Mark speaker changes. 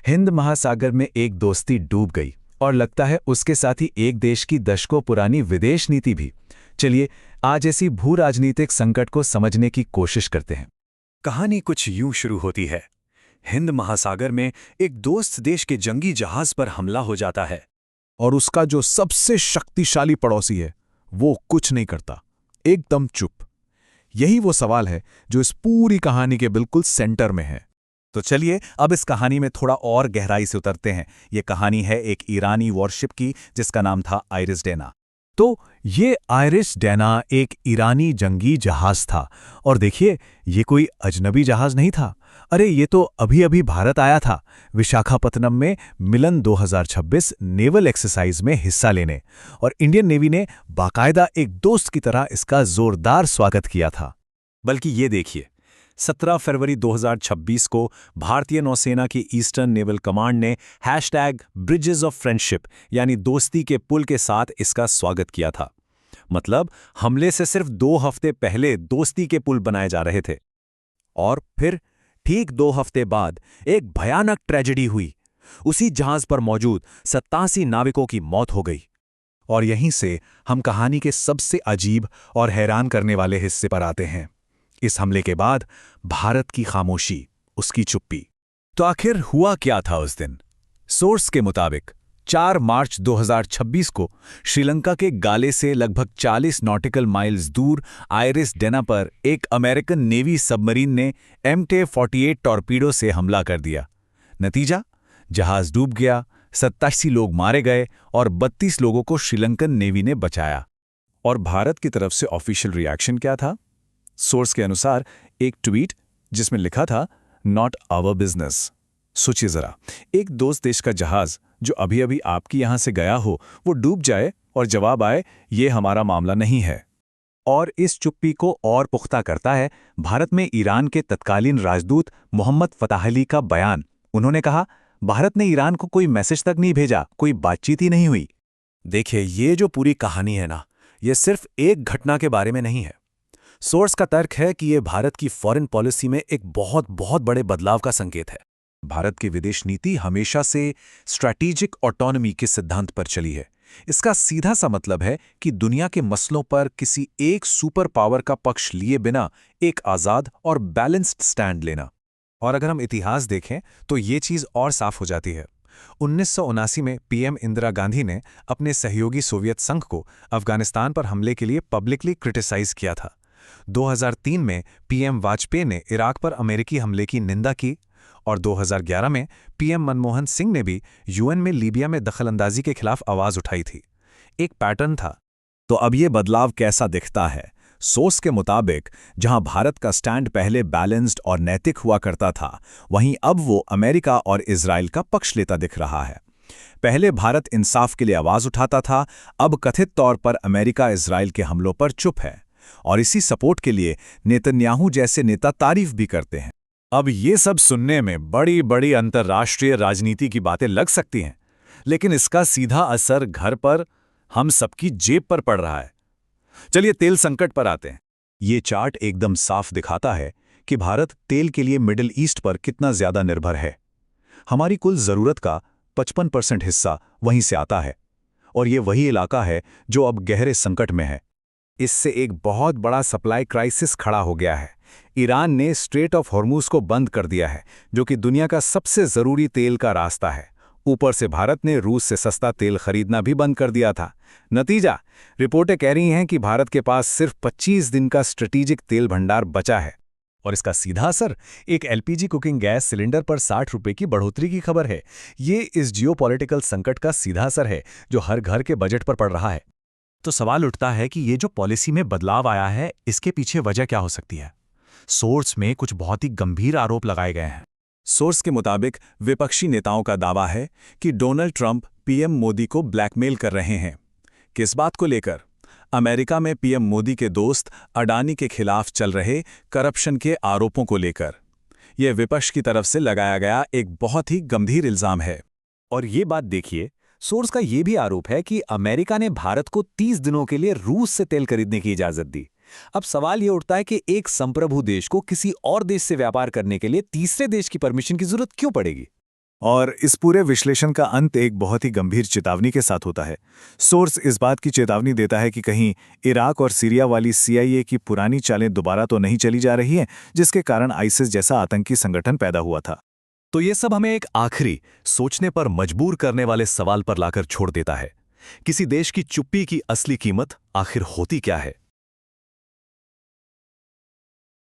Speaker 1: हिंद महासागर में एक दोस्ती डूब गई और लगता है उसके साथ ही एक देश की दशकों पुरानी विदेश नीति भी। चलिए आज ऐसी भू राजनीतिक संकट को समझने की कोशिश करते हैं।
Speaker 2: कहानी कुछ यूं शुरू होती है। हिंद महासागर में एक दोस्त देश के जंगी जहाज पर हमला हो जाता है
Speaker 3: और उसका जो सबसे शक्तिशाली पड़ोसी है वो कुछ नहीं करता, एकदम चुप। यही वो सवाल है जो इस पूरी कहानी के बिल्कुल सेंटर में है।
Speaker 2: तो चलिए अब इस कहानी में थोड़ा और गहराई से उतरते हैं। ये कहानी है एक ईरानी वॉरशिप की जिसका नाम था आइरिस डेना।
Speaker 3: तो ये आइरिस डेना एक ईरानी जंगी जहाज था। और देखिए, ये कोई अजनबी जहाज नहीं था। अरे ये तो अभी अभी भारत आया था विशाखापत्तनम में मिलन 2026 नेवल एक्सरसाइज में हिस्सा लेने, और इंडियन नेवी ने बाकायदा एक दोस्त की तरह इसका जोरदार स्वागत किया था।
Speaker 2: बल्कि ये देखिए, 17 फरवरी 2026 को भारतीय नौसेना की ईस्टर्न नेवल कमांड ने #ब्रिजेस ऑफ फ्रेंडशिप यानी दोस्ती के पुल के साथ इसका स्वागत किया था। मतलब हमले से सिर्फ 2 हफ्ते पहले दोस्ती के पुल बनाए जा रहे थे। और फिर ठीक 2 हफ्ते बाद एक भयानक ट्रेजेडी हुई। उसी जहाज पर मौजूद 87 नाविकों की मौत हो गई।
Speaker 3: और यहीं से हम कहानी के सबसे अजीब और हैरान करने वाले हिस्से पर आते हैं। इस हमले के बाद भारत की खामोशी, उसकी चुप्पी।
Speaker 2: तो आखिर हुआ क्या था उस दिन? सोर्स के मुताबिक 4 मार्च 2026 को श्रीलंका के गाले से लगभग 40 नॉटिकल माइल्स दूर आइरिस डेना पर एक अमेरिकन नेवी सबमरीन ने MT-48 टॉर्पीडो से हमला कर दिया। नतीजा, जहाज डूब गया, 87 लोग मारे गए और 32 लोगों को श्रीलंकन नेवी ने बचाया। और भारत की तरफ से ऑफिशियल रिएक्शन क्या था? सोर्स के अनुसार एक ट्वीट जिसमें लिखा था, नॉट आवर बिजनेस। सोचिए जरा, एक दोस्त देश का जहाज जो अभी अभी आपकी यहां से गया हो वो डूब जाए और जवाब आए, ये हमारा मामला नहीं है। और इस चुप्पी को और पुख्ता करता है भारत में ईरान के तत्कालीन राजदूत मोहम्मद फताह अली का बयान। उन्होंने कहा, भारत ने ईरान को कोई मैसेज तक नहीं भेजा, कोई बातचीत ही नहीं हुई। देखिए, ये जो पूरी कहानी है ना, ये सिर्फ एक घटना के बारे में नहीं है। सोर्स का तर्क है कि यह भारत की फॉरेन पॉलिसी में एक बहुत बहुत बड़े बदलाव का संकेत है। भारत की विदेश नीति हमेशा से स्ट्रैटेजिक ऑटोनॉमी के सिद्धांत पर चली है। इसका सीधा सा मतलब है कि दुनिया के मसलों पर किसी एक सुपर पावर का पक्ष लिए बिना एक आज़ाद और बैलेंस्ड स्टैंड लेना। और अगर हम इतिहास देखें तो ये चीज़ और साफ हो जाती है। 1979 में PM इंदिरा गांधी ने अपने सहयोगी सोवियत संघ को अफगानिस्तान पर हमले के लिए पब्लिकली क्रिटिसाइज किया था। 2003 में PM वाजपेयी ने इराक पर अमेरिकी हमले की निंदा की, और 2011 में PM मनमोहन सिंह ने भी UN में लीबिया में दखलंदाजी के खिलाफ आवाज उठाई थी। एक पैटर्न था। तो अब ये बदलाव कैसा दिखता है? सोर्स के मुताबिक जहां भारत का स्टैंड पहले बैलेंस्ड और नैतिक हुआ करता था, वहीं अब वो अमेरिका और इजराइल का पक्ष लेता दिख रहा है। पहले भारत इंसाफ के लिए आवाज उठाता था, अब कथित तौर पर अमेरिका इजराइल के हमलों पर चुप है। और इसी सपोर्ट के लिए नेतन्याहू जैसे नेता तारीफ भी करते हैं। अब ये सब सुनने में बड़ी बड़ी अंतर्राष्ट्रीय राजनीति की बातें लग सकती हैं, लेकिन इसका सीधा असर घर पर, हम सबकी जेब पर पड़ रहा है। चलिए तेल संकट पर आते हैं। ये चार्ट एकदम साफ दिखाता है कि भारत तेल के लिए मिडिल ईस्ट पर कितना ज्यादा निर्भर है। हमारी कुल जरूरत का 55% हिस्सा वहीं से आता है, और ये वही इलाका है जो अब गहरे संकट में है। इससे एक बहुत बड़ा सप्लाई क्राइसिस खड़ा हो गया है। ईरान ने स्ट्रेट ऑफ हॉर्मुज को बंद कर दिया है, जो कि दुनिया का सबसे जरूरी तेल का रास्ता है। ऊपर से भारत ने रूस से सस्ता तेल खरीदना भी बंद कर दिया था। नतीजा, रिपोर्टें कह रही हैं कि भारत के पास सिर्फ 25 दिन का स्ट्रेटेजिक तेल भंडार बचा है। और इसका सीधा असर एक LPG कुकिंग गैस सिलेंडर पर 60 रुपए की बढ़ोतरी की खबर है। ये इस जियोपॉलिटिकल संकट का सीधा असर है जो हर घर के बजट पर पड़ रहा है। तो सवाल उठता है कि ये जो पॉलिसी में बदलाव आया है, इसके पीछे वजह क्या हो सकती है? सोर्स में कुछ बहुत ही गंभीर आरोप लगाए गए हैं। सोर्स के मुताबिक विपक्षी नेताओं का दावा है कि डोनाल्ड ट्रंप PM मोदी को ब्लैकमेल कर रहे हैं। किस बात को लेकर? अमेरिका में PM मोदी के दोस्त अडानी के खिलाफ चल रहे करप्शन के आरोपों को लेकर। यह विपक्ष की तरफ से लगाया गया एक बहुत ही गंभीर इल्जाम है। और ये बात देखिए, सोर्स का यह भी आरोप है कि अमेरिका ने भारत को 30 दिनों के लिए रूस से तेल खरीदने की इजाजत दी। अब सवाल यह उठता है कि एक संप्रभु देश को किसी और देश से व्यापार करने के लिए तीसरे देश की परमिशन की जरूरत क्यों पड़ेगी?
Speaker 3: और इस पूरे विश्लेषण का अंत एक बहुत ही गंभीर चेतावनी के साथ होता है। सोर्स इस बात की चेतावनी देता है कि कहीं इराक और सीरिया वाली CIA की पुरानी चालें दोबारा तो नहीं चली जा रही हैं, जिसके कारण आईसिस जैसा आतंकी संगठन पैदा हुआ था।
Speaker 2: तो ये सब हमें एक आखिरी, सोचने पर मजबूर करने वाले सवाल पर लाकर छोड़ देता है। किसी देश की चुप्पी की असली कीमत आखिर होती क्या है?